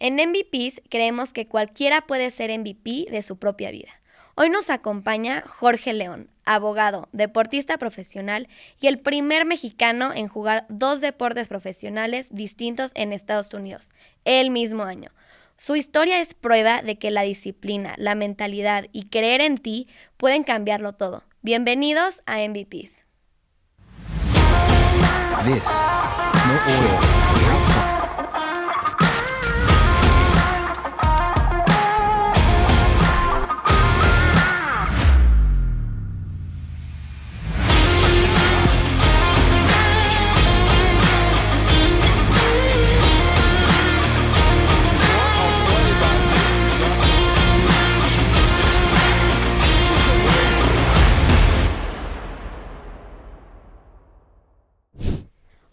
En MVPs creemos que cualquiera puede ser MVP de su propia vida. Hoy nos acompaña Jorge León, abogado, deportista profesional y el primer mexicano en jugar 2 deportes profesionales distintos en Estados Unidos, el mismo año. Su historia es prueba de que la disciplina, la mentalidad y creer en ti pueden cambiarlo todo. Bienvenidos a MVPs. This Smoke Show.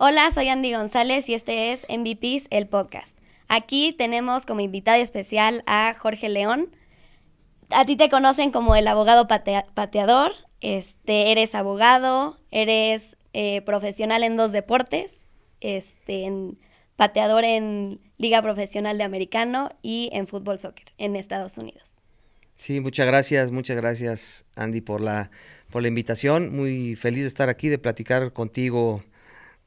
Hola, soy Andy González y este es MVPs, el podcast. Aquí tenemos como invitado especial a Jorge León. A ti te conocen como el abogado pateador. Eres abogado, eres profesional en 2 deportes, pateador en Liga Profesional de Americano y en fútbol soccer en Estados Unidos. Sí, muchas gracias Andy por la invitación. Muy feliz de estar aquí, de platicar contigo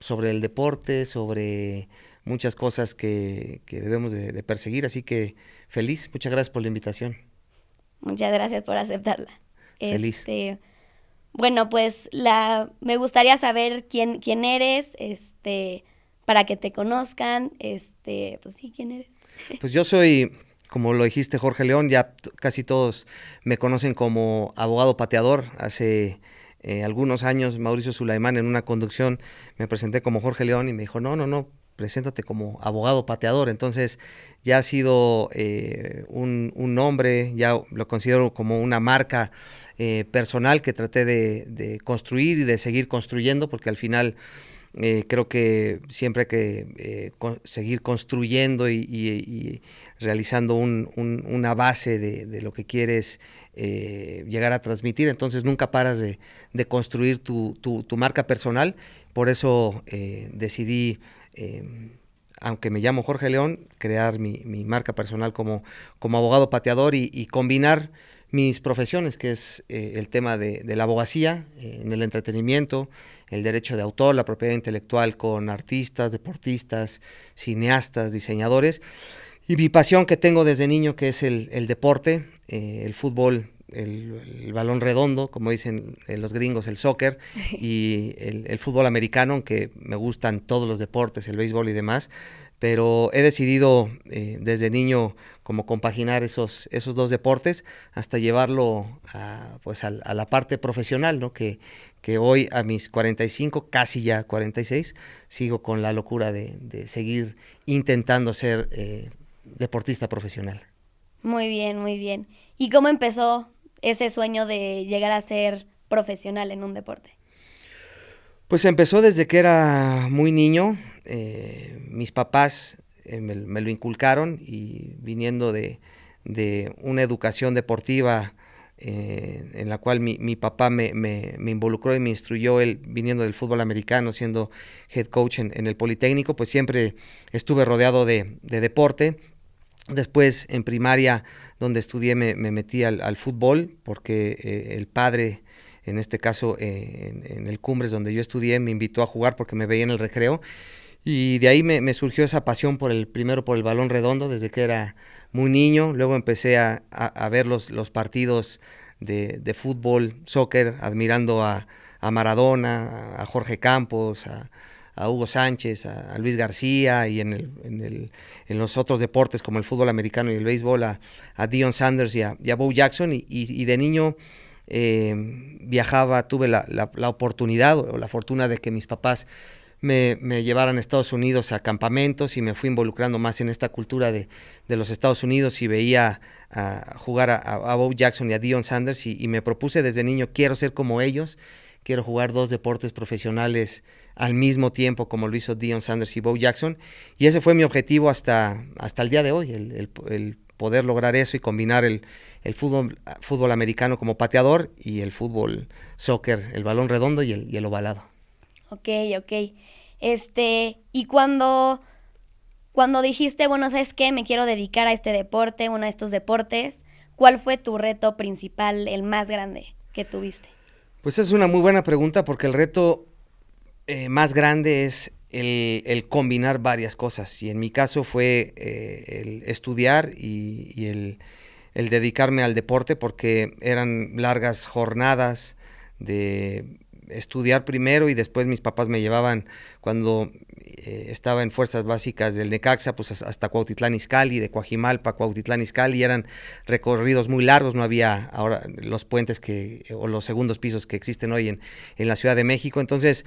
sobre el deporte, sobre muchas cosas que debemos de perseguir, así que feliz, muchas gracias por la invitación. Muchas gracias por aceptarla. Feliz. Bueno, pues me gustaría saber quién eres, para que te conozcan, pues sí, ¿quién eres? Pues yo soy, como lo dijiste, Jorge León, ya casi todos me conocen como abogado pateador. Hace algunos años Mauricio Sulaimán en una conducción me presenté como Jorge León y me dijo, no, preséntate como abogado pateador. Entonces ya ha sido un nombre, ya lo considero como una marca personal que traté de construir y de seguir construyendo, porque al final creo que siempre hay que seguir construyendo y realizando una base de lo que quieres llegar a transmitir. Entonces nunca paras de construir tu marca personal. Por eso decidí, aunque me llamo Jorge León, crear mi marca personal como abogado pateador y combinar mis profesiones, que es el tema de la abogacía en el entretenimiento, el derecho de autor, la propiedad intelectual con artistas, deportistas, cineastas, diseñadores, y mi pasión que tengo desde niño, que es el deporte, el fútbol, el balón redondo, como dicen los gringos, el soccer, y el fútbol americano, aunque me gustan todos los deportes, el béisbol y demás, pero he decidido desde niño como compaginar esos 2 deportes hasta llevarlo a la parte profesional, ¿no? Que hoy a mis 45, casi ya 46, sigo con la locura de seguir intentando ser deportista profesional. Muy bien, muy bien. ¿Y cómo empezó ese sueño de llegar a ser profesional en un deporte? Pues empezó desde que era muy niño. Mis papás me lo inculcaron, y viniendo de una educación deportiva en la cual mi papá me involucró y me instruyó, él viniendo del fútbol americano, siendo head coach en el Politécnico, pues siempre estuve rodeado de deporte. Después en primaria, donde estudié, me metí al fútbol, porque el padre, en este caso en el Cumbres, donde yo estudié, me invitó a jugar porque me veía en el recreo, y de ahí me surgió esa pasión primero por el balón redondo desde que era muy niño. Luego empecé a ver los partidos de fútbol, soccer, admirando a Maradona, a Jorge Campos, a Hugo Sánchez, a Luis García, y en los otros deportes como el fútbol americano y el béisbol a Deion Sanders y a Bo Jackson, y de niño viajaba, tuve la oportunidad o la fortuna de que mis papás me llevaran a Estados Unidos a campamentos, y me fui involucrando más en esta cultura de los Estados Unidos, y veía jugar a Bo Jackson y a Deion Sanders, y me propuse desde niño, quiero ser como ellos, quiero jugar 2 deportes profesionales al mismo tiempo como lo hizo Deion Sanders y Bo Jackson, y ese fue mi objetivo hasta el día de hoy, el poder lograr eso y combinar el fútbol americano como pateador y el fútbol soccer, el balón redondo y el ovalado. Ok. Y cuando Cuando dijiste, bueno, ¿sabes qué? Me quiero dedicar a este deporte, uno de estos deportes, ¿cuál fue tu reto principal, el más grande que tuviste? Pues es una muy buena pregunta porque el reto más grande es el combinar varias cosas. Y en mi caso fue el estudiar y el dedicarme al deporte porque eran largas jornadas de estudiar primero y después mis papás me llevaban cuando estaba en fuerzas básicas del Necaxa, pues hasta Cuautitlán Izcalli, de Coajimalpa a Cuautitlán Izcalli, eran recorridos muy largos, no había ahora los puentes o los segundos pisos que existen hoy en la Ciudad de México. Entonces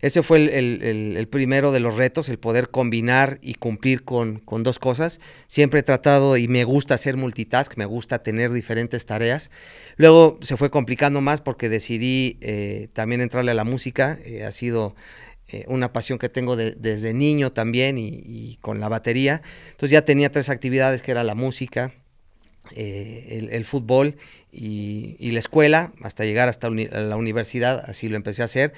ese fue el primero de los retos, el poder combinar y cumplir con dos cosas. Siempre he tratado y me gusta hacer multitask, me gusta tener diferentes tareas. Luego se fue complicando más porque decidí también entrarle a la música. Ha sido una pasión que tengo desde niño también y con la batería. Entonces ya tenía 3 actividades, que era la música, el fútbol y la escuela, hasta llegar hasta la universidad, así lo empecé a hacer.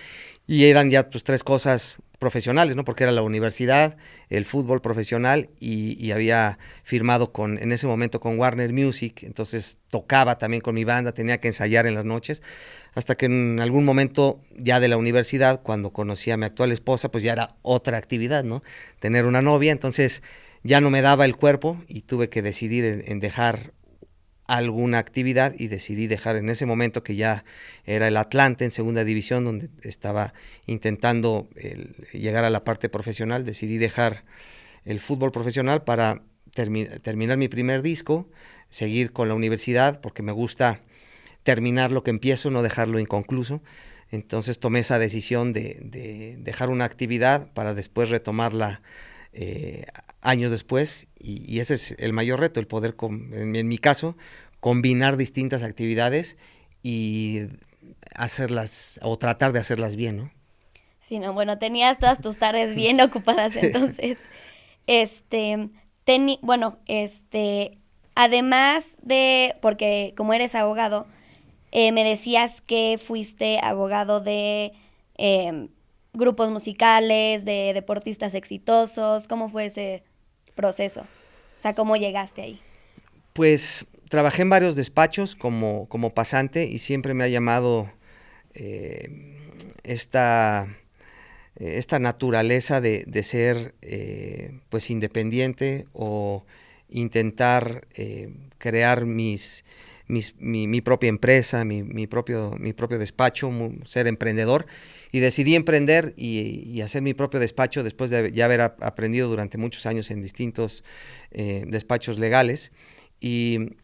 Y eran ya pues 3 cosas profesionales, ¿no? Porque era la universidad, el fútbol profesional y había firmado en ese momento con Warner Music, entonces tocaba también con mi banda, tenía que ensayar en las noches, hasta que en algún momento ya de la universidad, cuando conocí a mi actual esposa, pues ya era otra actividad, ¿no? Tener una novia, entonces ya no me daba el cuerpo y tuve que decidir en dejar alguna actividad y decidí dejar en ese momento, que ya era el Atlante en segunda división, donde estaba intentando llegar a la parte profesional, decidí dejar el fútbol profesional para terminar mi primer disco, seguir con la universidad, porque me gusta terminar lo que empiezo, no dejarlo inconcluso. Entonces tomé esa decisión de dejar una actividad para después retomarla años después, y ese es el mayor reto, el poder, en mi caso, combinar distintas actividades y hacerlas, o tratar de hacerlas bien, ¿no? Sí, no, bueno, tenías todas tus tardes bien ocupadas entonces. Bueno, además de, porque como eres abogado, me decías que fuiste abogado de grupos musicales, de deportistas exitosos. ¿Cómo fue ese proceso? O sea, ¿cómo llegaste ahí? Pues trabajé en varios despachos como pasante y siempre me ha llamado esta naturaleza de ser pues independiente, o intentar crear mi propia empresa, mi propio despacho, ser emprendedor, y decidí emprender y hacer mi propio despacho después de ya haber aprendido durante muchos años en distintos despachos legales. Y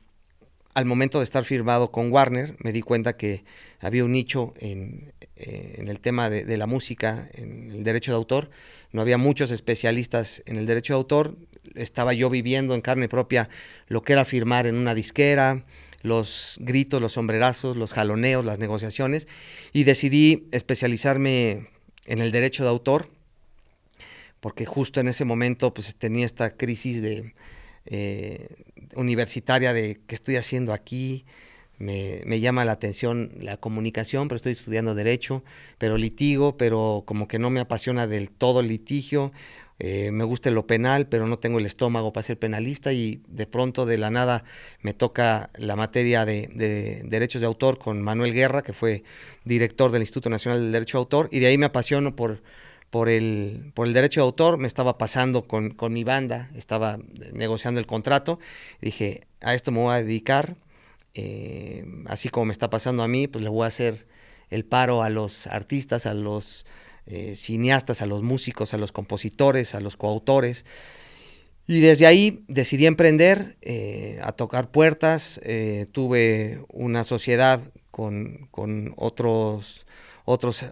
al momento de estar firmado con Warner, me di cuenta que había un nicho en el tema de la música, en el derecho de autor. No había muchos especialistas en el derecho de autor. Estaba yo viviendo en carne propia lo que era firmar en una disquera, los gritos, los sombrerazos, los jaloneos, las negociaciones, y decidí especializarme en el derecho de autor, porque justo en ese momento pues tenía esta crisis universitaria de qué estoy haciendo aquí. Me llama la atención la comunicación, pero estoy estudiando derecho, pero litigo, pero como que no me apasiona del todo el litigio. Me gusta lo penal, pero no tengo el estómago para ser penalista, y de pronto de la nada me toca la materia de derechos de autor con Manuel Guerra, que fue director del Instituto Nacional del Derecho de Autor, y de ahí me apasiono por el derecho de autor. Me estaba pasando con mi banda, estaba negociando el contrato, dije, a esto me voy a dedicar, así como me está pasando a mí, pues le voy a hacer el paro a los artistas, a los cineastas, a los músicos, a los compositores, a los coautores. Y desde ahí decidí emprender, a tocar puertas. Tuve una sociedad con otros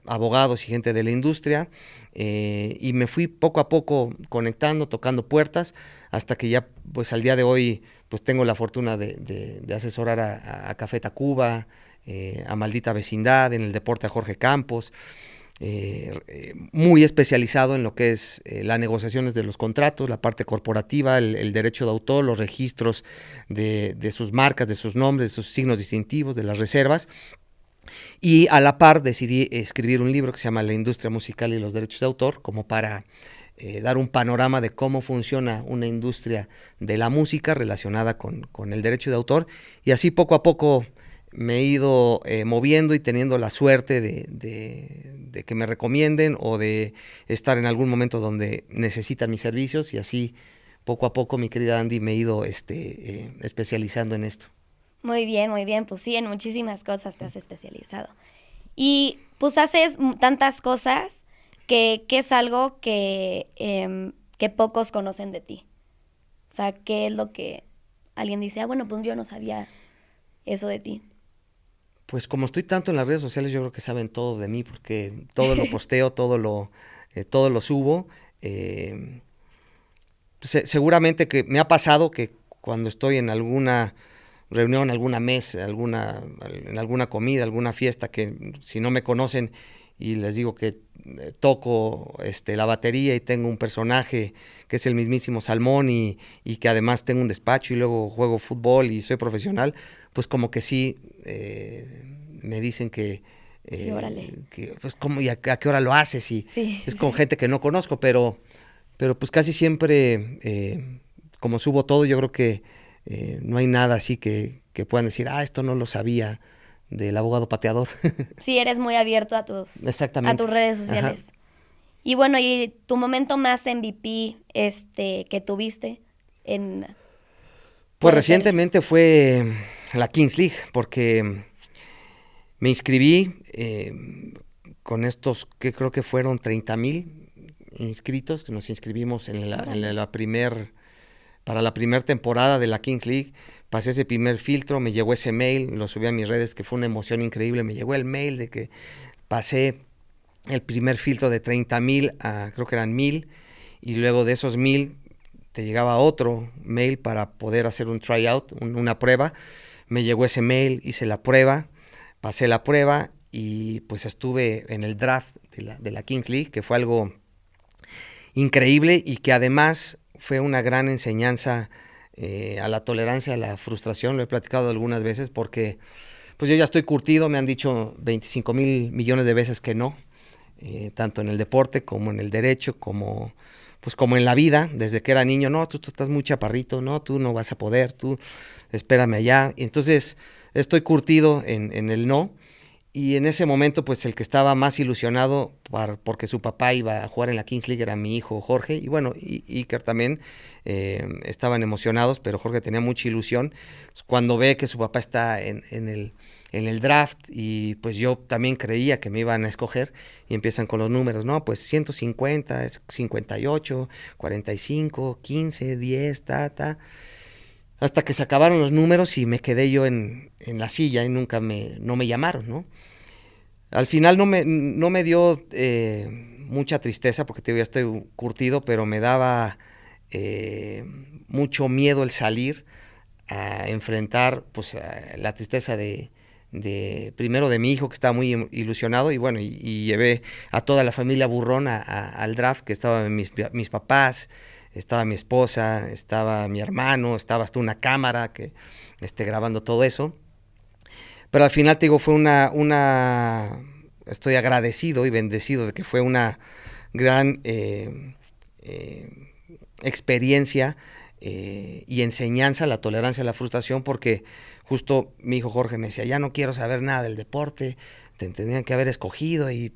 abogados y gente de la industria, y me fui poco a poco conectando, tocando puertas, hasta que ya pues al día de hoy pues tengo la fortuna de asesorar a Café Tacuba, a Maldita Vecindad, en el deporte a Jorge Campos, muy especializado en lo que es las negociaciones de los contratos, la parte corporativa, el derecho de autor, los registros de sus marcas, de sus nombres, de sus signos distintivos, de las reservas. Y a la par decidí escribir un libro que se llama La industria musical y los derechos de autor, como para dar un panorama de cómo funciona una industria de la música relacionada con el derecho de autor, y así poco a poco me he ido moviendo y teniendo la suerte de que me recomienden o de estar en algún momento donde necesitan mis servicios, y así poco a poco, mi querida Andy, me he ido especializando en esto. Muy bien, pues sí, en muchísimas cosas te has especializado. Y pues haces tantas cosas que es algo que pocos conocen de ti. O sea, ¿qué es lo que alguien dice? Bueno, pues yo no sabía eso de ti. Pues como estoy tanto en las redes sociales, yo creo que saben todo de mí, porque todo lo posteo, todo lo subo. Seguramente que me ha pasado que cuando estoy en alguna reunión, alguna mesa, en alguna comida, alguna fiesta, que si no me conocen y les digo que toco la batería y tengo un personaje que es el mismísimo Salmón y que además tengo un despacho y luego juego fútbol y soy profesional, pues como que sí me dicen que Sí, órale. pues cómo y a qué hora lo haces, y Sí. es con gente que no conozco, pero pues casi siempre como subo todo, yo creo que no hay nada así que puedan decir, esto no lo sabía del abogado pateador. Sí, eres muy abierto a Exactamente. tus redes sociales. Ajá. Y bueno, ¿y tu momento más MVP que tuviste en... Pues puede ser? recientemente fue la Kings League, porque me inscribí con estos, que creo que fueron 30,000 inscritos, que nos inscribimos para la primera temporada de la Kings League. Pasé ese primer filtro, me llegó ese mail, lo subí a mis redes, que fue una emoción increíble. Me llegó el mail de que pasé el primer filtro de 30,000 a creo que eran 1,000, y luego de esos 1,000 te llegaba otro mail para poder hacer un tryout, una prueba. Me llegó ese mail, hice la prueba, pasé la prueba y pues estuve en el draft de la Kings League, que fue algo increíble y que además fue una gran enseñanza a la tolerancia, a la frustración. Lo he platicado algunas veces porque pues yo ya estoy curtido, me han dicho 25,000 millones de veces que no, tanto en el deporte como en el derecho, como en la vida, desde que era niño. No, tú estás muy chaparrito, no, tú no vas a poder, tú espérame allá. Y entonces estoy curtido en el no. Y en ese momento, pues el que estaba más ilusionado porque su papá iba a jugar en la Kings League era mi hijo Jorge, y bueno, y Iker también estaban emocionados, pero Jorge tenía mucha ilusión. Cuando ve que su papá está en el draft, y pues yo también creía que me iban a escoger, y empiezan con los números, no, pues 150, 58, 45, 15, 10, hasta que se acabaron los números y me quedé yo en la silla y no me llamaron, ¿no? Al final no me dio mucha tristeza, porque te digo, ya estoy curtido, pero me daba mucho miedo el salir a enfrentar pues la tristeza primero de mi hijo, que estaba muy ilusionado, y bueno, y llevé a toda la familia burrón al draft, que estaban mis papás, estaba mi esposa, estaba mi hermano, estaba hasta una cámara que grabando todo eso. Pero al final te digo, fue estoy agradecido y bendecido de que fue una gran experiencia y enseñanza, la tolerancia a la frustración, porque justo mi hijo Jorge me decía, ya no quiero saber nada del deporte, te tendrían que haber escogido y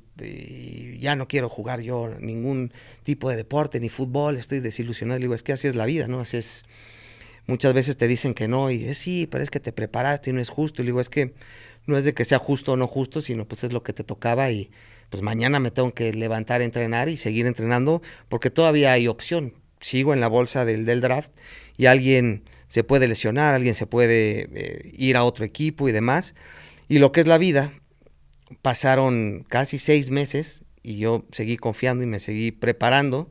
ya no quiero jugar yo ningún tipo de deporte, ni fútbol, estoy desilusionado. Le digo, es que así es la vida, ¿no? Así es. Muchas veces te dicen que no, y sí, pero es que te preparaste y no es justo. Y le digo, es que no es de que sea justo o no justo, sino pues es lo que te tocaba, y pues mañana me tengo que levantar a entrenar y seguir entrenando, porque todavía hay opción. Sigo en la bolsa del draft, y alguien se puede lesionar, alguien se puede ir a otro equipo y demás. Y lo que es la vida, pasaron casi 6 meses y yo seguí confiando y me seguí preparando.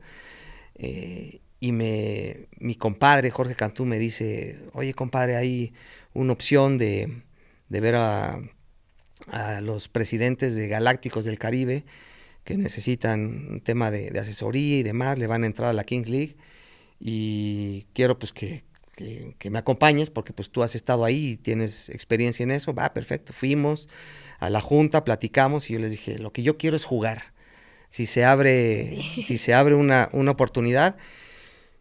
Y mi compadre Jorge Cantú me dice, oye compadre, hay una opción de ver a los presidentes de Galácticos del Caribe, que necesitan un tema de asesoría y demás, le van a entrar a la Kings League, y quiero pues que me acompañes, porque pues tú has estado ahí y tienes experiencia en eso. Va, perfecto. Fuimos a la junta, platicamos, y yo les dije, lo que yo quiero es jugar. si se abre una oportunidad.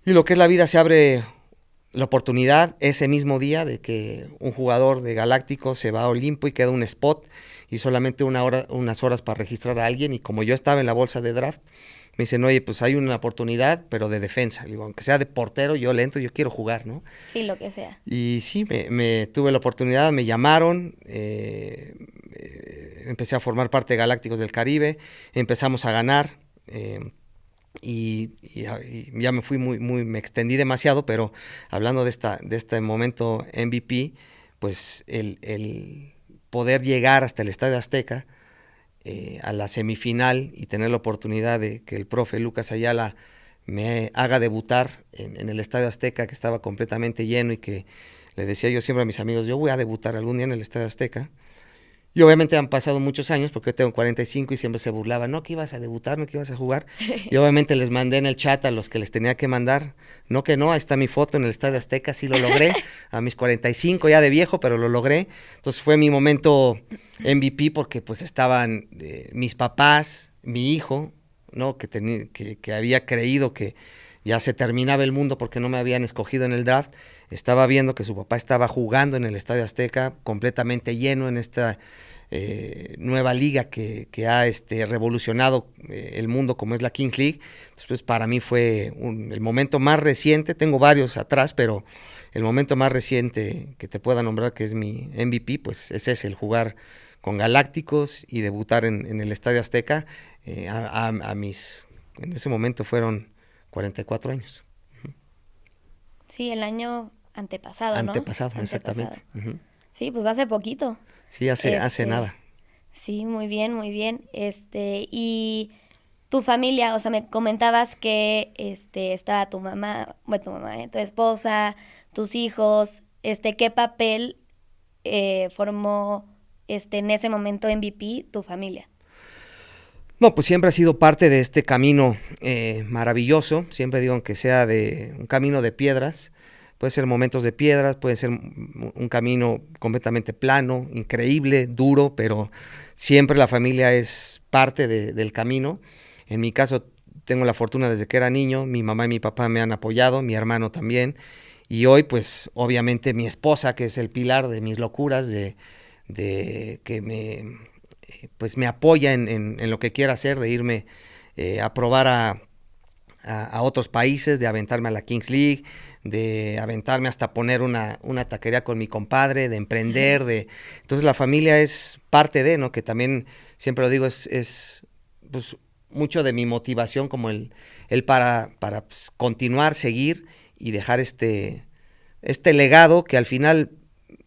Y lo que es la vida, se abre la oportunidad ese mismo día de que un jugador de Galáctico se va a Olimpo y queda un spot y solamente unas horas para registrar a alguien, y como yo estaba en la bolsa de draft, me dicen, oye, pues hay una oportunidad, pero de defensa. Le digo, aunque sea de portero, yo le entro, yo quiero jugar, ¿no? Sí, lo que sea. Y sí, me tuve la oportunidad, me llamaron, empecé a formar parte de Galácticos del Caribe, empezamos a ganar, y ya me fui me extendí demasiado, pero hablando de este momento MVP, pues el poder llegar hasta el Estadio Azteca, a la semifinal, y tener la oportunidad de que el profe Lucas Ayala me haga debutar en el Estadio Azteca, que estaba completamente lleno, y que le decía yo siempre a mis amigos, yo voy a debutar algún día en el Estadio Azteca. Y obviamente han pasado muchos años, porque yo tengo 45 y siempre se burlaban, no, que ibas a debutar, no, que ibas a jugar. Y obviamente les mandé en el chat a los que les tenía que mandar, no, que no, ahí está mi foto en el Estadio Azteca, sí lo logré, a mis 45 ya de viejo, pero lo logré. Entonces fue mi momento MVP, porque pues estaban mis papás, mi hijo, ¿no? Que había creído que ya se terminaba el mundo porque no me habían escogido en el draft. Estaba viendo que su papá estaba jugando en el Estadio Azteca, completamente lleno en esta nueva liga que ha revolucionado el mundo, como es la Kings League. Entonces, pues, para mí fue el momento más reciente. Tengo varios atrás, pero el momento más reciente que te pueda nombrar, que es mi MVP, pues es ese, el jugar con Galácticos y debutar en el Estadio Azteca. En ese momento fueron 44 años. Sí, el año antepasado, ¿no? Antepasado, exactamente. Uh-huh. Sí, pues hace poquito. Sí, hace nada. Sí, muy bien, muy bien. Y tu familia, o sea, me comentabas que estaba tu mamá, tu esposa, tus hijos, ¿qué papel formó en ese momento MVP tu familia? No, pues siempre ha sido parte de este camino maravilloso. Siempre digo, aunque sea de un camino de piedras, puede ser momentos de piedras, puede ser un camino completamente plano, increíble, duro, pero siempre la familia es parte del camino. En mi caso, tengo la fortuna desde que era niño, mi mamá y mi papá me han apoyado, mi hermano también, y hoy, pues, obviamente mi esposa, que es el pilar de mis locuras, de que me apoya en lo que quiera hacer, de irme a probar a otros países, de aventarme a la Kings League, de aventarme hasta poner una taquería con mi compadre, de emprender, entonces la familia es parte de, ¿no? Que también, siempre lo digo, es pues mucho de mi motivación, como el para pues, continuar, seguir y dejar este legado que al final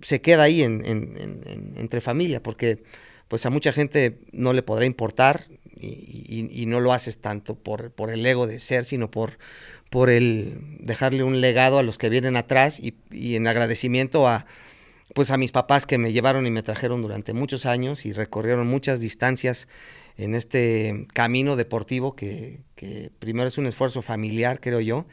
se queda ahí entre familia, porque pues a mucha gente no le podrá importar, y no lo haces tanto por el ego de ser, sino por el dejarle un legado a los que vienen atrás, y en agradecimiento a mis papás, que me llevaron y me trajeron durante muchos años y recorrieron muchas distancias en este camino deportivo que primero es un esfuerzo familiar, creo yo.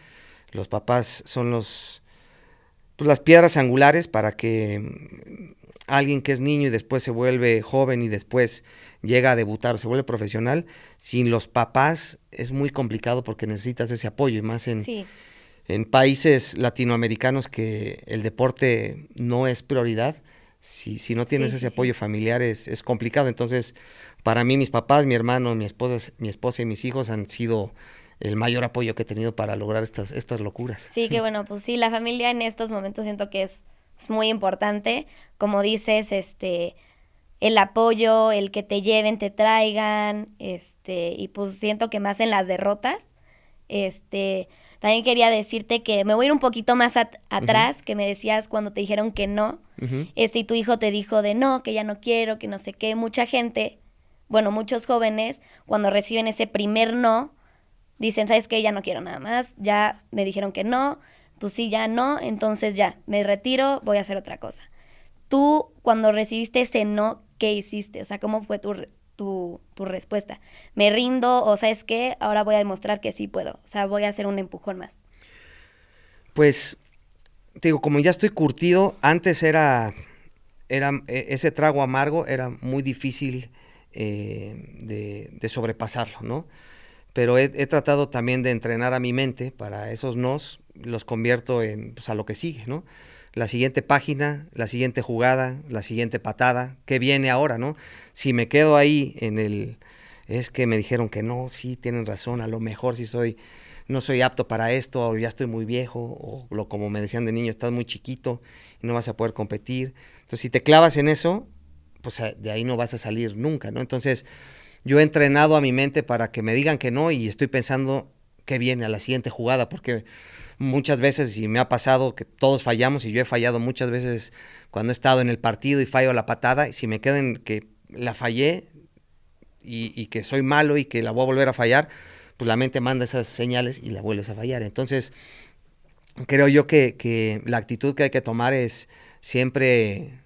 Los papás son las piedras angulares para que alguien que es niño y después se vuelve joven y después llega a debutar, se vuelve profesional. Sin los papás es muy complicado, porque necesitas ese apoyo, y más en países latinoamericanos que el deporte no es prioridad. Si no tienes ese apoyo familiar es complicado. Entonces, para mí, mis papás, mi hermano, mi esposa y mis hijos han sido el mayor apoyo que he tenido para lograr estas locuras. Sí, que bueno, pues sí, la familia en estos momentos siento que es muy importante. Como dices, el apoyo, el que te lleven, te traigan, y pues siento que más en las derrotas. También quería decirte que me voy a ir un poquito más atrás, uh-huh, que me decías cuando te dijeron que no, uh-huh, y tu hijo te dijo de no, que ya no quiero, que no sé qué. Mucha gente, bueno, muchos jóvenes, cuando reciben ese primer no, dicen, ¿sabes qué? Ya no quiero nada más, ya me dijeron que no, pues sí, ya no, entonces ya, me retiro, voy a hacer otra cosa. Tú, cuando recibiste ese no, ¿qué hiciste? O sea, ¿cómo fue tu respuesta? ¿Me rindo? ¿O sabes qué? Ahora voy a demostrar que sí puedo. O sea, voy a hacer un empujón más. Pues, te digo, como ya estoy curtido, antes era ese trago amargo, era muy difícil de sobrepasarlo, ¿no? Pero he tratado también de entrenar a mi mente para esos nos, los convierto en, pues, a lo que sigue, ¿no? La siguiente página, la siguiente jugada, la siguiente patada, ¿qué viene ahora, no? Si me quedo ahí es que me dijeron que no, sí, tienen razón, a lo mejor no soy apto para esto, o ya estoy muy viejo, o como me decían de niño, estás muy chiquito y no vas a poder competir. Entonces, si te clavas en eso, pues de ahí no vas a salir nunca, ¿no? Entonces, yo he entrenado a mi mente para que me digan que no y estoy pensando qué viene a la siguiente jugada, porque muchas veces, y me ha pasado que todos fallamos, y yo he fallado muchas veces cuando he estado en el partido y fallo la patada, y si me quedo en que la fallé y que soy malo y que la voy a volver a fallar, pues la mente manda esas señales y la vuelves a fallar. Entonces, creo yo que la actitud que hay que tomar es siempre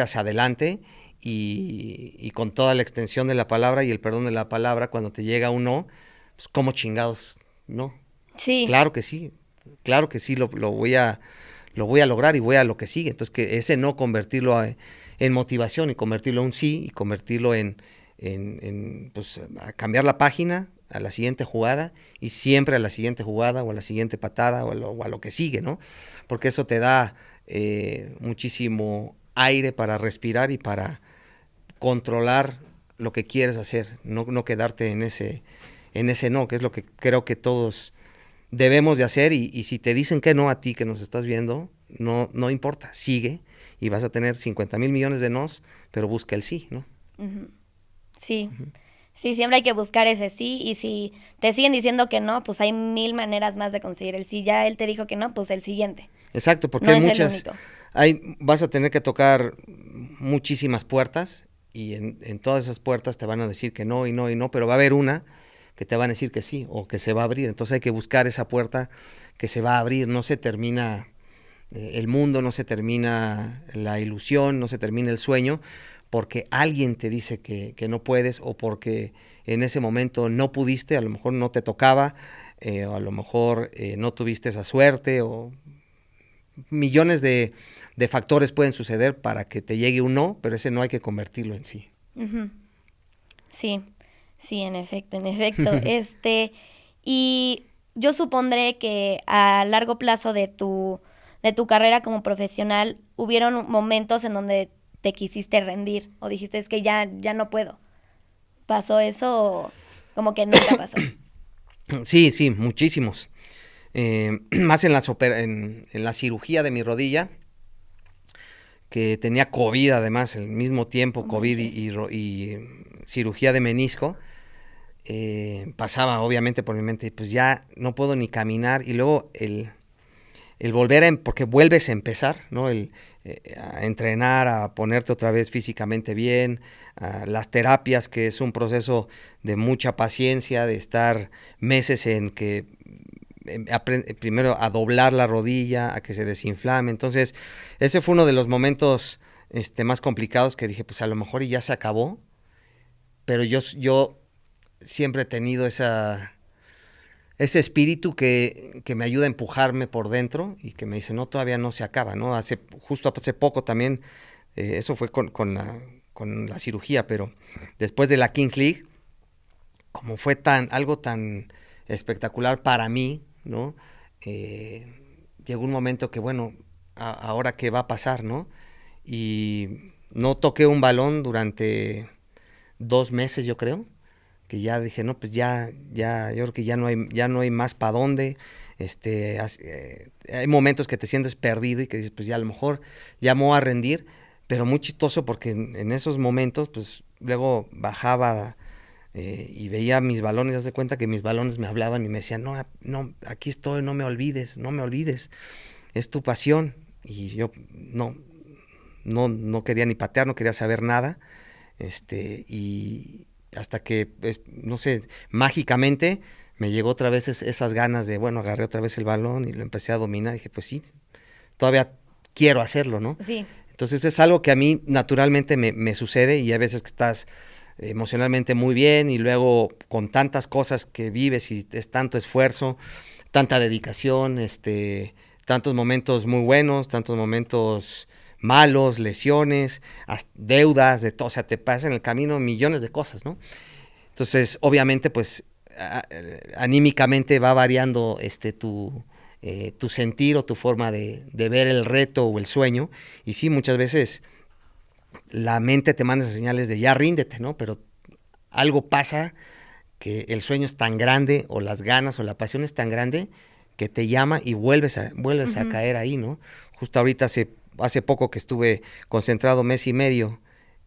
hacia adelante y con toda la extensión de la palabra y el perdón de la palabra. Cuando te llega un no, pues ¿cómo chingados? ¿No? Sí. Claro que sí, lo voy a lograr y voy a lo que sigue. Entonces, que ese no convertirlo en motivación y convertirlo en un sí y convertirlo en pues, a cambiar la página a la siguiente jugada y siempre a la siguiente jugada o a la siguiente patada o a lo que sigue, ¿no? Porque eso te da muchísimo aire para respirar y para controlar lo que quieres hacer, no quedarte en ese no, que es lo que creo que todos debemos de hacer, y si te dicen que no a ti que nos estás viendo, no importa, sigue y vas a tener 50,000 millones de nos, pero busca el sí, ¿no? Uh-huh. Sí. Uh-huh. Sí, siempre hay que buscar ese sí, y si te siguen diciendo que no, pues hay 1000 maneras más de conseguir el sí. Ya él te dijo que no, pues el siguiente. Exacto, porque no hay es muchas, vas a tener que tocar muchísimas puertas, y en todas esas puertas te van a decir que no y no y no, pero va a haber una que te van a decir que sí o que se va a abrir. Entonces hay que buscar esa puerta que se va a abrir. No se termina el mundo, no se termina la ilusión, no se termina el sueño porque alguien te dice que no puedes, o porque en ese momento no pudiste, a lo mejor no te tocaba, o a lo mejor no tuviste esa suerte, o millones de factores pueden suceder para que te llegue un no, pero ese no hay que convertirlo en sí. Uh-huh. Sí, en efecto. Y yo supondré que a largo plazo de tu carrera como profesional hubieron momentos en donde te quisiste rendir o dijiste es que ya no puedo. ¿Pasó eso o como que nunca pasó? Sí, muchísimos. Más en la cirugía de mi rodilla, que tenía COVID además, al mismo tiempo COVID y cirugía de menisco. Pasaba obviamente por mi mente, pues ya no puedo ni caminar, y luego el volver porque vuelves a empezar, ¿no? A entrenar, a ponerte otra vez físicamente bien, las terapias, que es un proceso de mucha paciencia, de estar meses en que primero a doblar la rodilla, a que se desinflame. Entonces, ese fue uno de los momentos más complicados, que dije, pues a lo mejor ya se acabó, pero yo siempre he tenido ese espíritu que me ayuda a empujarme por dentro y que me dice, no, todavía no se acaba, ¿no? Justo hace poco también, eso fue con la cirugía, pero después de la Kings League, como fue algo tan espectacular para mí, ¿no? Llegó un momento que, bueno, ahora qué va a pasar, ¿no? Y no toqué un balón durante 2 meses, yo creo, que ya dije, no, pues ya, yo creo que ya no hay más para dónde. Hay momentos que te sientes perdido y que dices, pues ya a lo mejor ya me voy a rendir, pero muy chistoso porque en esos momentos, pues luego bajaba y veía mis balones, haz de cuenta que mis balones me hablaban y me decían, no, aquí estoy, no me olvides, es tu pasión. Y yo no quería ni patear, no quería saber nada, y hasta que, no sé, mágicamente me llegó otra vez esas ganas de, bueno, agarré otra vez el balón y lo empecé a dominar. Dije, pues sí, todavía quiero hacerlo, ¿no? Sí. Entonces es algo que a mí naturalmente me sucede, y hay veces que estás emocionalmente muy bien y luego con tantas cosas que vives y es tanto esfuerzo, tanta dedicación, tantos momentos muy buenos, tantos momentos malos, lesiones, deudas, de todo, o sea, te pasa en el camino millones de cosas, ¿no? Entonces, obviamente, pues, anímicamente va variando tu sentir o tu forma de ver el reto o el sueño, y sí, muchas veces la mente te manda esas señales de ya ríndete, ¿no? Pero algo pasa, que el sueño es tan grande, o las ganas o la pasión es tan grande, que te llama y vuelves a caer ahí, ¿no? Justo ahorita hace poco que estuve concentrado mes y medio,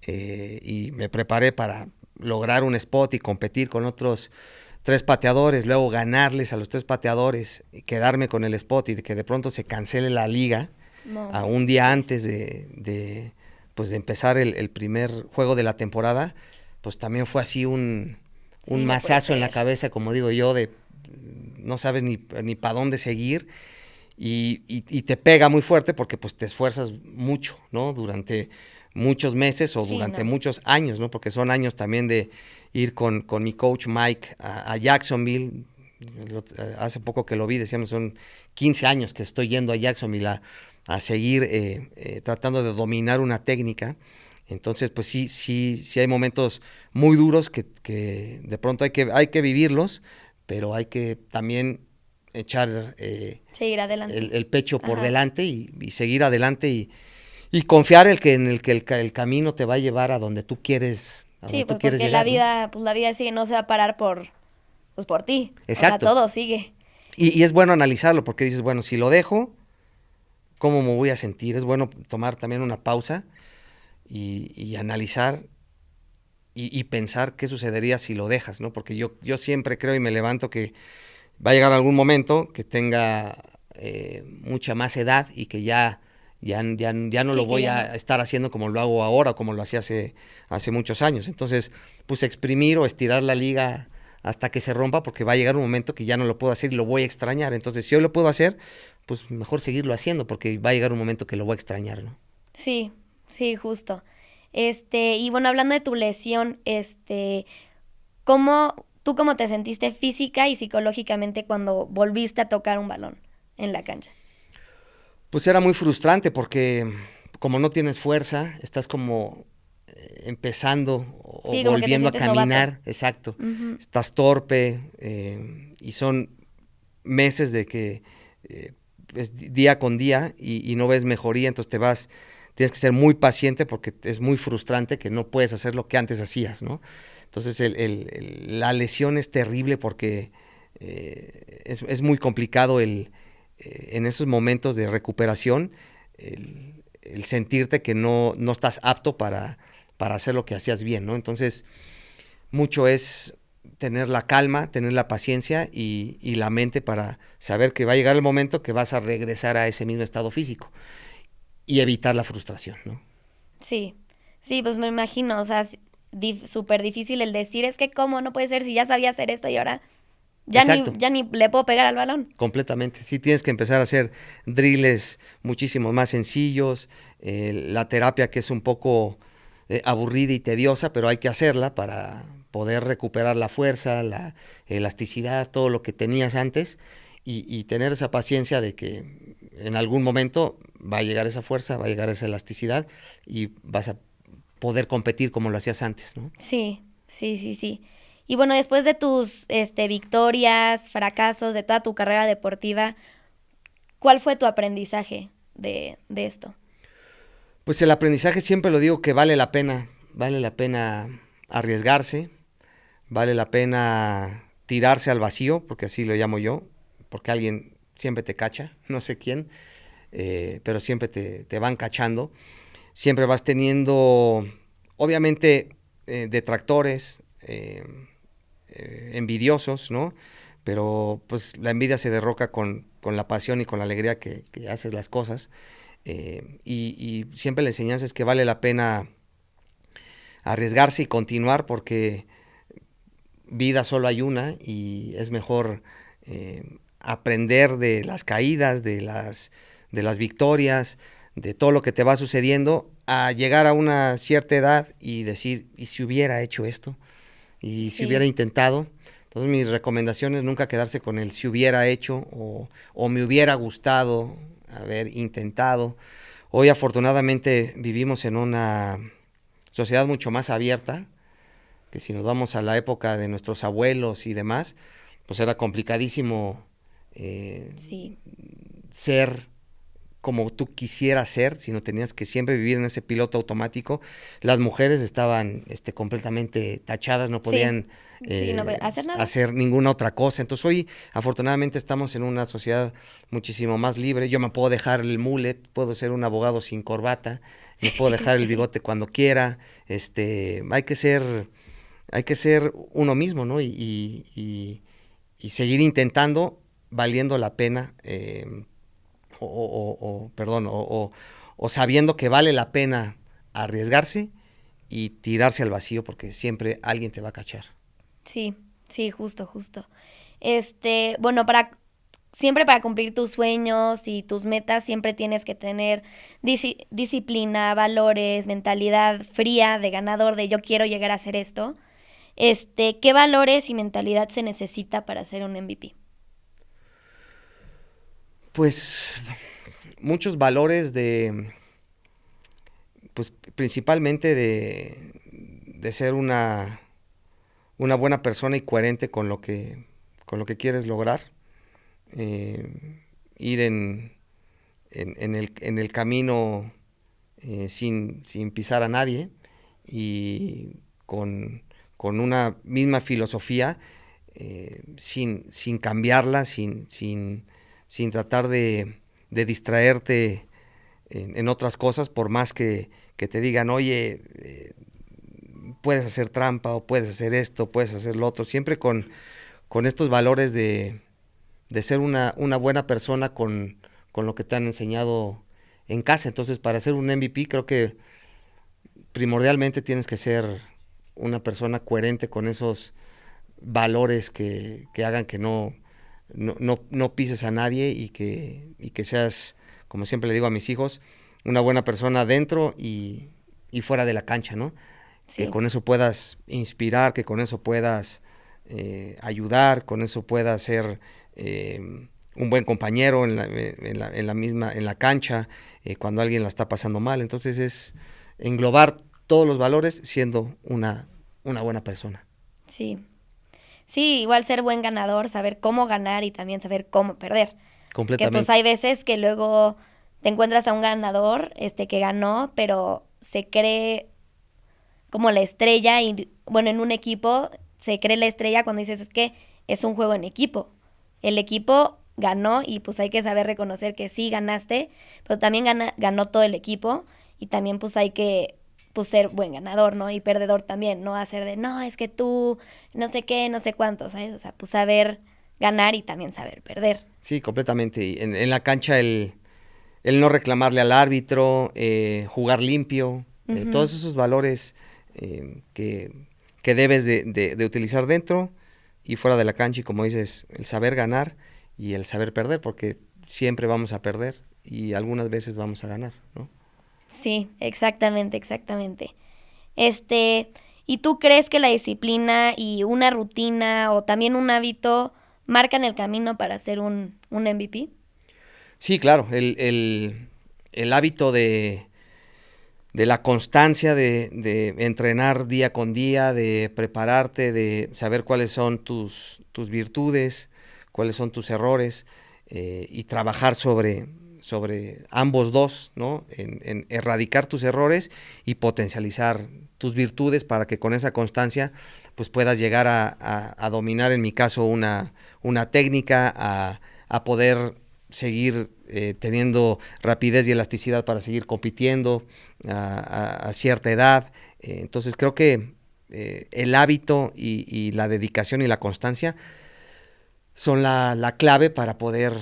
y me preparé para lograr un spot y competir con otros 3 pateadores, luego ganarles a los 3 pateadores, y quedarme con el spot, y de que de pronto se cancele la liga a un día antes de empezar el primer juego de la temporada, pues también fue así un mazazo en la cabeza, como digo yo, de no sabes ni para dónde seguir, y te pega muy fuerte porque pues te esfuerzas mucho, ¿no? Durante muchos meses o durante muchos años, ¿no? Porque son años también de ir con mi coach Mike a Jacksonville. Hace poco que lo vi, decíamos, son 15 años que estoy yendo a Jacksonville a seguir tratando de dominar una técnica. Entonces, pues sí hay momentos muy duros que de pronto hay que vivirlos, pero hay que también echar seguir adelante. el pecho por delante y seguir adelante y confiar en el que el camino te va a llevar a donde tú quieres, sí, pues porque llegar, la vida sigue, no se va a parar por ti. Exacto. O sea, todo sigue. Y es bueno analizarlo, porque dices, bueno, si lo dejo, ¿cómo me voy a sentir? Es bueno tomar también una pausa y analizar y pensar qué sucedería si lo dejas, ¿no? Porque yo siempre creo y me levanto que va a llegar algún momento que tenga mucha más edad y que ya no lo voy a estar haciendo como lo hago ahora, como lo hacía hace muchos años. Entonces, pues exprimir o estirar la liga hasta que se rompa, porque va a llegar un momento que ya no lo puedo hacer y lo voy a extrañar. Entonces, si hoy lo puedo hacer, pues mejor seguirlo haciendo, porque va a llegar un momento que lo voy a extrañar, ¿no? Sí, justo. Y bueno, hablando de tu lesión, ¿cómo te sentiste física y psicológicamente cuando volviste a tocar un balón en la cancha? Pues era muy frustrante porque como no tienes fuerza, estás como empezando o volviendo a caminar. Novato. Exacto. Uh-huh. Estás torpe y son meses de que es día con día y no ves mejoría, entonces tienes que ser muy paciente porque es muy frustrante que no puedes hacer lo que antes hacías, ¿no? Entonces la lesión es terrible porque es muy complicado en esos momentos de recuperación el sentirte que no estás apto para hacer lo que hacías bien, ¿no? Entonces mucho es tener la calma, tener la paciencia y la mente para saber que va a llegar el momento que vas a regresar a ese mismo estado físico y evitar la frustración, ¿no? Sí, pues me imagino, o sea, súper difícil el decir, es que cómo, no puede ser si ya sabía hacer esto y ahora ya ni le puedo pegar al balón. Completamente, sí tienes que empezar a hacer drills muchísimo más sencillos, la terapia que es un poco aburrida y tediosa, pero hay que hacerla para poder recuperar la fuerza, la elasticidad, todo lo que tenías antes y tener esa paciencia de que en algún momento va a llegar esa fuerza, va a llegar esa elasticidad y vas a poder competir como lo hacías antes, ¿no? Sí. Y bueno, después de tus victorias, fracasos, de toda tu carrera deportiva, ¿cuál fue tu aprendizaje de esto? Pues el aprendizaje siempre lo digo que vale la pena arriesgarse, vale la pena tirarse al vacío, porque así lo llamo yo, porque alguien siempre te cacha, no sé quién, pero siempre te van cachando. Siempre vas teniendo, obviamente, detractores, envidiosos, ¿no? Pero pues la envidia se derroca con la pasión y con la alegría que haces las cosas. Y siempre la enseñanza es que vale la pena arriesgarse y continuar porque vida solo hay una y es mejor aprender de las caídas, de las victorias, de todo lo que te va sucediendo, a llegar a una cierta edad y decir, ¿y si hubiera hecho esto? ¿Y si hubiera intentado? Entonces mis recomendaciones, nunca quedarse con el si hubiera hecho o me hubiera gustado haber intentado, Hoy afortunadamente vivimos en una sociedad mucho más abierta, que si nos vamos a la época de nuestros abuelos y demás, pues era complicadísimo Sí, ser como tú quisieras ser, sino tenías que siempre vivir en ese piloto automático. Las mujeres estaban completamente tachadas, no sí, podían sí, no voy a hacer nada. hacer ninguna otra cosa. Entonces hoy afortunadamente estamos en una sociedad muchísimo más libre. Yo me puedo dejar el mullet, puedo ser un abogado sin corbata, me puedo dejar el bigote cuando quiera. Hay que ser uno mismo, ¿no? Y seguir intentando, valiendo la pena, o sabiendo que vale la pena arriesgarse y tirarse al vacío, porque siempre alguien te va a cachar. Sí, sí, justo, justo. Bueno, siempre para cumplir tus sueños y tus metas, siempre tienes que tener disciplina, valores, mentalidad fría de ganador, de yo quiero llegar a hacer esto. ¿Qué valores y mentalidad se necesita para ser un MVP? Pues muchos valores pues principalmente de ser una buena persona y coherente con lo que quieres lograr. Ir en el camino sin pisar a nadie y con una misma filosofía, sin cambiarla, sin tratar de distraerte en otras cosas, por más que te digan, oye, puedes hacer trampa o puedes hacer esto, puedes hacer lo otro, siempre con estos valores de ser una buena persona con lo que te han enseñado en casa. Entonces, para ser un MVP creo que primordialmente tienes que ser una persona coherente con esos valores que hagan que no pises a nadie y que seas, como siempre le digo a mis hijos, una buena persona dentro y fuera de la cancha, ¿no? Sí. Que con eso puedas inspirar, que con eso puedas ayudar, con eso puedas ser un buen compañero en la cancha, cuando alguien la está pasando mal. Entonces es englobar todos los valores siendo una buena persona. Sí. Sí, igual ser buen ganador, saber cómo ganar y también saber cómo perder. Que Completamente. pues hay veces que luego te encuentras a un ganador, que ganó, pero se cree como la estrella y bueno, en un equipo se cree la estrella cuando dices es que es un juego en equipo. El equipo ganó y pues hay que saber reconocer que sí ganaste, pero también ganó todo el equipo y también pues hay que pues ser buen ganador, ¿no? Y perdedor también, no hacer de, no, es que tú, no sé qué, no sé cuánto, ¿sabes? O sea, pues saber ganar y también saber perder. Sí, completamente. Y en la cancha el no reclamarle al árbitro, jugar limpio, todos esos valores que debes de utilizar dentro y fuera de la cancha, y como dices, el saber ganar y el saber perder, porque siempre vamos a perder y algunas veces vamos a ganar, ¿no? Sí, exactamente, exactamente. ¿Y tú crees que la disciplina y una rutina o también un hábito marcan el camino para ser un MVP? Sí, claro, el hábito de la constancia, de entrenar día con día, de prepararte, de saber cuáles son tus virtudes, cuáles son tus errores, y trabajar sobre ambos dos, ¿no? En erradicar tus errores y potencializar tus virtudes para que con esa constancia pues puedas llegar a dominar, en mi caso, una técnica, a poder seguir teniendo rapidez y elasticidad para seguir compitiendo a cierta edad. Entonces creo que el hábito y la dedicación y la constancia son la clave para poder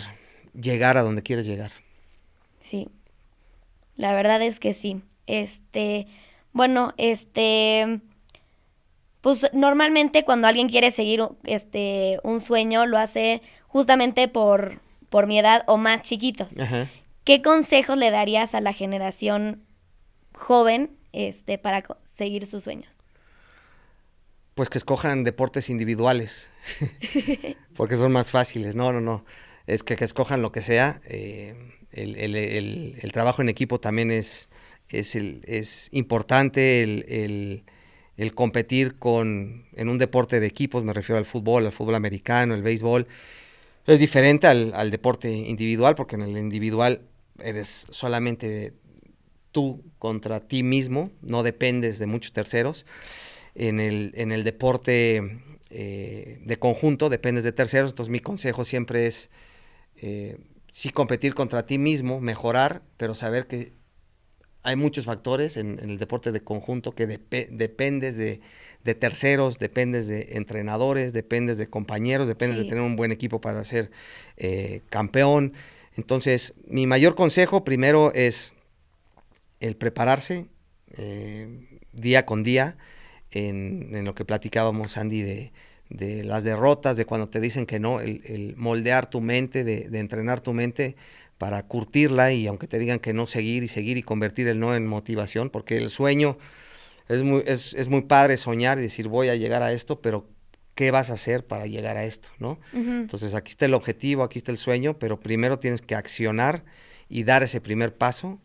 llegar a donde quieres llegar. Sí, la verdad es que sí. Bueno, pues normalmente cuando alguien quiere seguir un sueño lo hace justamente por mi edad o más chiquitos. Ajá. ¿Qué consejos le darías a la generación joven para seguir sus sueños? Pues que escojan deportes individuales, porque son más fáciles. No. Es que escojan lo que sea. el trabajo en equipo también es importante, el competir en un deporte de equipos, me refiero al fútbol americano, el béisbol. Es diferente al deporte individual, porque en el individual eres solamente tú contra ti mismo, no dependes de muchos terceros. En el deporte de conjunto dependes de terceros, entonces mi consejo siempre es sí competir contra ti mismo, mejorar, pero saber que hay muchos factores en el deporte de conjunto que dependes de terceros, dependes de entrenadores, dependes de compañeros, dependes de tener un buen equipo para ser campeón. Entonces, mi mayor consejo primero es el prepararse día con día en lo que platicábamos, Andy, de las derrotas, de cuando te dicen que no, el moldear tu mente, de entrenar tu mente para curtirla, y aunque te digan que no, seguir y convertir el no en motivación, porque el sueño es muy padre soñar y decir voy a llegar a esto, pero ¿qué vas a hacer para llegar a esto, no? Uh-huh. Entonces aquí está el objetivo, aquí está el sueño, pero primero tienes que accionar y dar ese primer paso,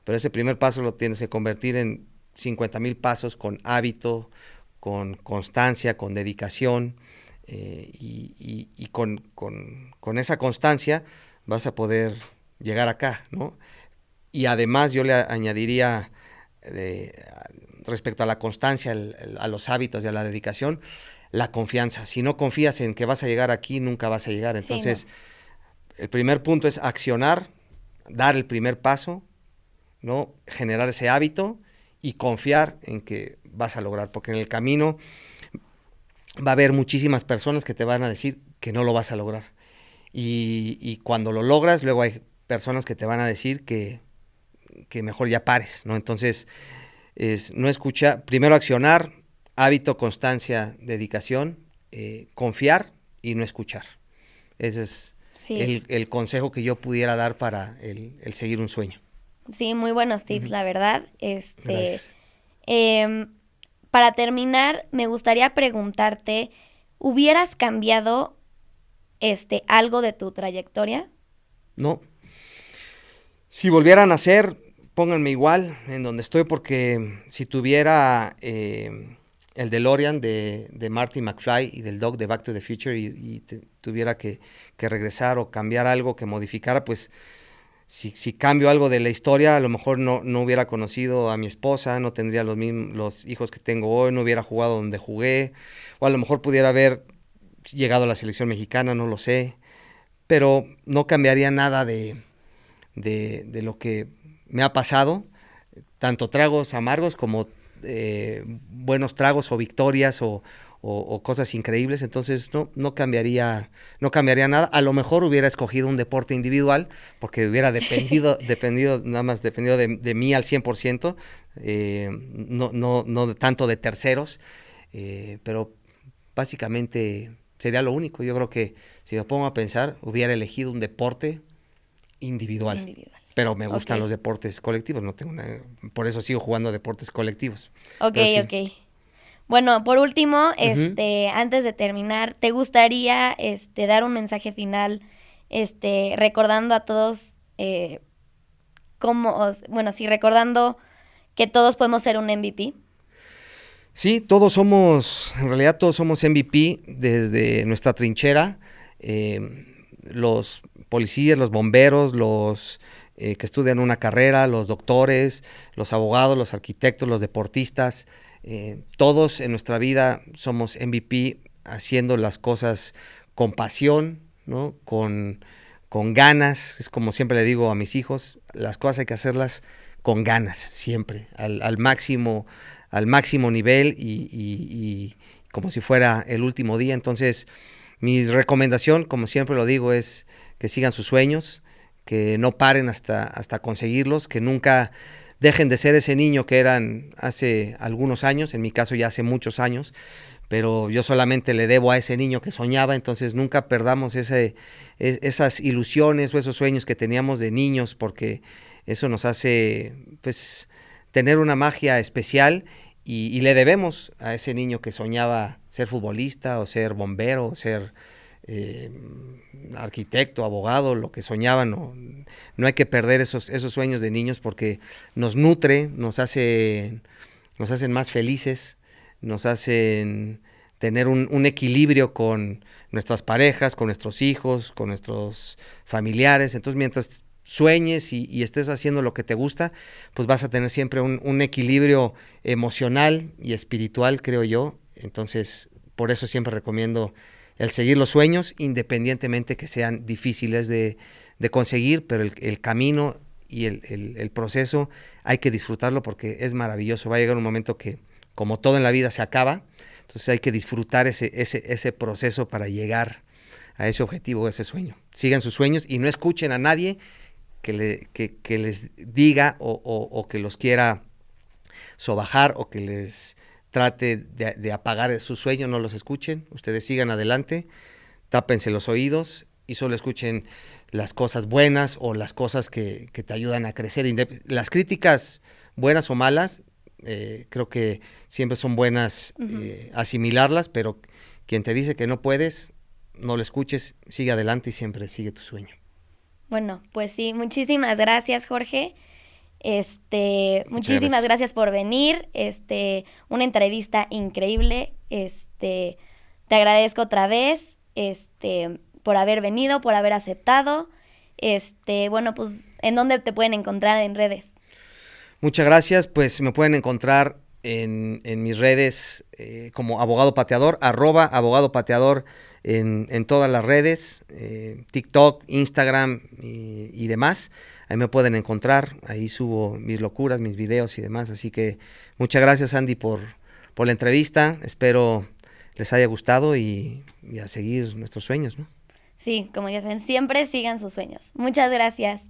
pero ese primer paso lo tienes que convertir en 50,000 pasos con hábito, con constancia, con dedicación, y con esa constancia vas a poder llegar acá, ¿no? Y además yo le añadiría respecto a la constancia, a los hábitos y a la dedicación, la confianza. Si no confías en que vas a llegar aquí, nunca vas a llegar. Entonces, sí, no. El primer punto es accionar, dar el primer paso, ¿no? Generar ese hábito y confiar en que vas a lograr, porque en el camino va a haber muchísimas personas que te van a decir que no lo vas a lograr. Y cuando lo logras, luego hay personas que te van a decir que mejor ya pares, ¿no? Entonces, no escuchar, primero accionar, hábito, constancia, dedicación, confiar y no escuchar. Ese es el consejo que yo pudiera dar para el seguir un sueño. Sí, muy buenos tips, la verdad. Gracias. Para terminar, me gustaría preguntarte, ¿hubieras cambiado algo de tu trayectoria? No. Si volvieran a nacer, pónganme igual en donde estoy, porque si tuviera el DeLorean de Marty McFly y del Doc de Back to the Future y tuviera que regresar o cambiar algo, que modificara, pues si cambio algo de la historia, a lo mejor no hubiera conocido a mi esposa, no tendría los hijos que tengo hoy, no hubiera jugado donde jugué, o a lo mejor pudiera haber llegado a la selección mexicana, no lo sé, pero no cambiaría nada de lo que me ha pasado, tanto tragos amargos como buenos tragos o victorias o cosas increíbles. Entonces no cambiaría nada. A lo mejor hubiera escogido un deporte individual, porque hubiera dependido de mí al 100%, no tanto de terceros, pero básicamente sería lo único. Yo creo que si me pongo a pensar, hubiera elegido un deporte individual. Pero me gustan los deportes colectivos, por eso sigo jugando deportes colectivos. Ok. Bueno, por último, antes de terminar, ¿te gustaría dar un mensaje final, recordando a todos recordando que todos podemos ser un MVP? Sí, en realidad todos somos MVP desde nuestra trinchera. Los policías, los bomberos, los que estudian una carrera, los doctores, los abogados, los arquitectos, los deportistas, todos en nuestra vida somos MVP, haciendo las cosas con pasión, ¿no? Con ganas. Es como siempre le digo a mis hijos, las cosas hay que hacerlas con ganas, siempre, al máximo nivel y como si fuera el último día. Entonces, mi recomendación, como siempre lo digo, es que sigan sus sueños, que no paren hasta conseguirlos, que nunca dejen de ser ese niño que eran hace algunos años, en mi caso ya hace muchos años, pero yo solamente le debo a ese niño que soñaba. Entonces nunca perdamos esas ilusiones o esos sueños que teníamos de niños, porque eso nos hace pues tener una magia especial, y le debemos a ese niño que soñaba ser futbolista o ser bombero o ser arquitecto, abogado, lo que soñaban. No hay que perder esos sueños de niños porque nos nutre, nos hacen más felices, nos hacen tener un equilibrio con nuestras parejas, con nuestros hijos, con nuestros familiares. Entonces, mientras sueñes y estés haciendo lo que te gusta, pues vas a tener siempre un equilibrio emocional y espiritual, creo yo. Entonces, por eso siempre recomiendo el seguir los sueños, independientemente que sean difíciles de conseguir, pero el camino y el proceso hay que disfrutarlo porque es maravilloso. Va a llegar un momento que, como todo en la vida, se acaba. Entonces hay que disfrutar ese proceso para llegar a ese objetivo, a ese sueño. Sigan sus sueños y no escuchen a nadie que les diga o que los quiera sobajar o que les trate de apagar su sueño. No los escuchen, ustedes sigan adelante, tápense los oídos y solo escuchen las cosas buenas o las cosas que te ayudan a crecer. Las críticas buenas o malas, creo que siempre son buenas asimilarlas, pero quien te dice que no puedes, no lo escuches, sigue adelante y siempre sigue tu sueño. Bueno, pues sí, muchísimas gracias, Jorge. Muchísimas gracias por venir. Una entrevista increíble. Te agradezco otra vez, por haber venido, por haber aceptado. Bueno, pues, ¿en dónde te pueden encontrar en redes? Muchas gracias, pues me pueden encontrar en mis redes como Abogado Pateador, @abogadopateador en todas las redes, TikTok, Instagram y demás. Ahí me pueden encontrar, ahí subo mis locuras, mis videos y demás. Así que muchas gracias, Andy, por la entrevista. Espero les haya gustado y a seguir nuestros sueños, ¿no? Sí, como ya saben, siempre sigan sus sueños. Muchas gracias.